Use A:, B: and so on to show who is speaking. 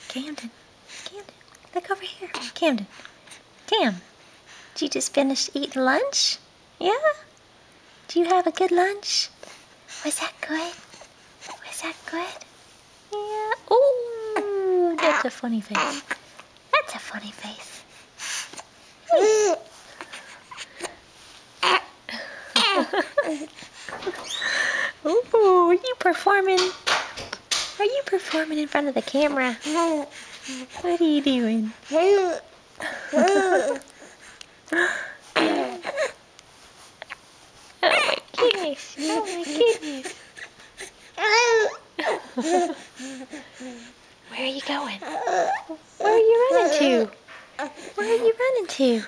A: Camden, look over here. Camden, Cam, did you just finish eating lunch? Yeah? Do you have a good lunch? Was that good? Was that good? Yeah. Ooh, that's a funny face. That's a funny face. Ooh, are you performing? Are you performing in front of the camera? What are you doing? Oh my goodness! Oh my goodness! Where are you going? Where are you running to? Where are you running to?